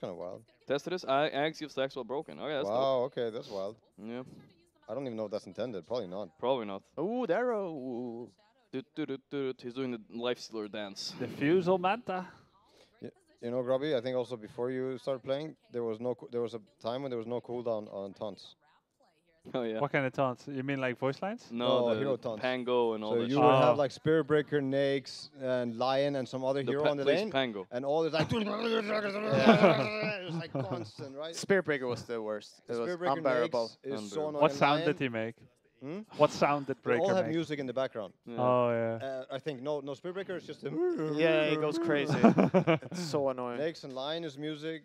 kind of wild. Tested this. I axe gives stacks while broken. Okay, that's dope. Wow, okay, that's wild. Yeah, I don't even know if that's intended. Probably not. probably not. Ooh, the arrow. He's doing the life stealer dance. Diffusal Manta. You know, Grubby, I think also before you started playing, there was a time when there was no cooldown on taunts. Oh yeah. What kind of taunts? You mean like voice lines? No, No, the hero taunts. Pango and all So that you shit. would have Oh. like Spirit Breaker, Nakes, and Lion, and some other hero on the please, lane, Pango. and all is like it's like constant, right? Spirit Breaker was the worst. It was Spirit Breaker unbearable. Nakes is so Unbearable. annoying. What and sound Lion, did he make? Hmm? What sound did They Breaker all have make? music in the background. Yeah. Oh yeah. I think no Spirit Breaker is just a Yeah, it goes crazy. It's so annoying. Nakes and Lion is music,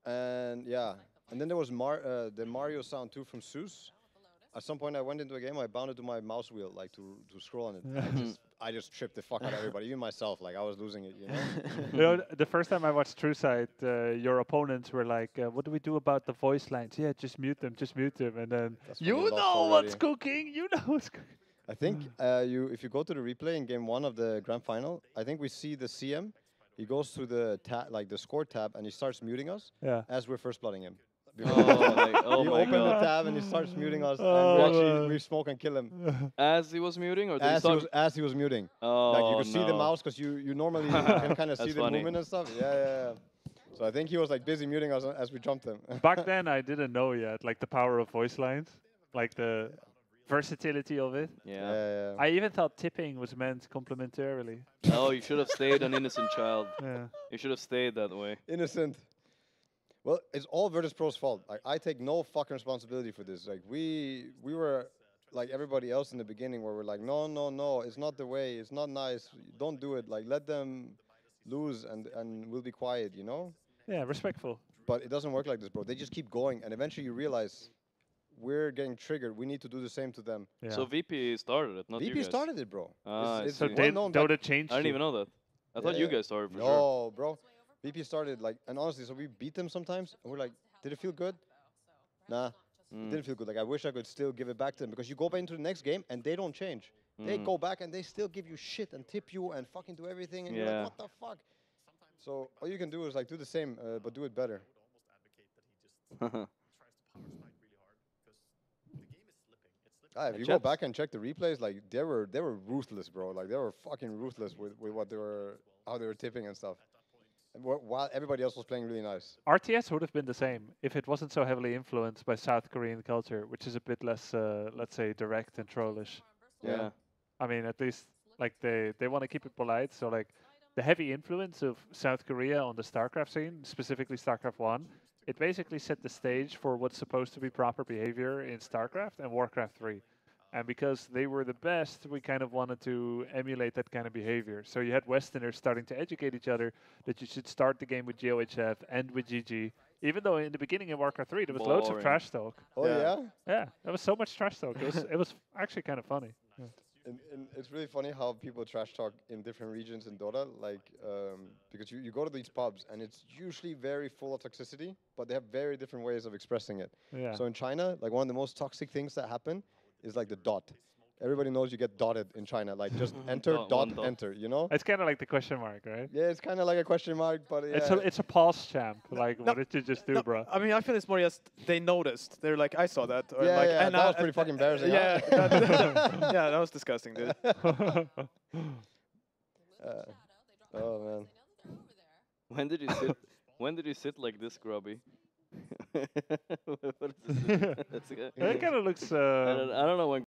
and yeah, and then there was the Mario sound too from Zeus. At some point, I went into a game. I bounded to my mouse wheel, like to scroll on it. I just tripped the fuck out of everybody, even myself. Like I was losing it, you know. You know, the first time I watched True Sight, your opponents were like, "What do we do about the voice lines? Yeah, just mute them, and then That's when you we lost know what's already. cooking. You know what's cooking. I think if you go to the replay in game 1 of the grand final, I think we see the CM. He goes to the the score tab, and he starts muting us Yeah. as we're first blooding him. Oh He my opened the god. tab and he starts muting us, Oh, and we smoke and kill him As he was muting, or did he start? as he was muting. Oh Like you could see the no. mouse because you normally can kind of see That's the funny. movement and stuff. Yeah. So I think he was like busy muting us as we jumped him. Back then, I didn't know yet, like the power of voice lines, like the versatility of it. Yeah. I even thought tipping was meant complementarily. Oh, you should have stayed an innocent child. Yeah. You should have stayed that way. Innocent. Well, it's all Virtus Pro's fault. Like I take no fucking responsibility for this. Like we were like everybody else in the beginning, where we're like, no, it's not the way. It's not nice. Don't do it. Like let them lose, and we'll be quiet, you know. Yeah, respectful. But it doesn't work like this, bro. They just keep going, and eventually you realize we're getting triggered. We need to do the same to them. Yeah. So VP started it, not you VP guys. started it, bro. Ah, I It's so see. they, well known back- Dota changed. I didn't it. even know that. I thought you guys started for sure. No, bro. VP started like, and honestly, so we beat them sometimes, and we're like, did it feel good? Nah, it didn't feel good. Like I wish I could still give it back to them, because you go back into the next game and they don't change. They go back and they still give you shit and tip you and fucking do everything, and you're Yeah. like, what the fuck? So all you can do is like do the same, but do it better. If you go Jets. back and check the replays, like they were ruthless, bro. Like they were fucking ruthless with what they were, how they were tipping and stuff. And while everybody else was playing really nice. RTS would have been the same if it wasn't so heavily influenced by South Korean culture, which is a bit less, let's say, direct and trollish. Yeah. I mean, at least like they want to keep it polite. So like the heavy influence of South Korea on the StarCraft scene, specifically StarCraft 1, it basically set the stage for what's supposed to be proper behavior in StarCraft and Warcraft 3. And because they were the best, we kind of wanted to emulate that kind of behavior. So you had Westerners starting to educate each other that you should start the game with GOHF, end with GG. Even though in the beginning of Warcraft 3 there was loads of Boring. trash talk. Oh yeah. Yeah, there was so much trash talk. It was actually kind of funny. Yeah. And it's really funny how people trash talk in different regions in Dota, like because you go to these pubs and it's usually very full of toxicity, but they have very different ways of expressing it. Yeah. So in China, like one of the most toxic things that happen is like the dot. Everybody knows you get dotted in China, like just enter, One dot, dot. enter, you know? It's kind of like the question mark, right? Yeah, it's kind of like a question mark, but yeah. It's a pause champ. Like, what did you just do, bro? I mean, I feel it's more just they noticed. They're like, I saw that. Or Yeah, like, yeah, and that was pretty fucking embarrassing, huh? Yeah, yeah, that was disgusting, dude. Oh man. When did you sit? When did you sit like this, Grubby? What is this? That's It kind of looks. I don't know when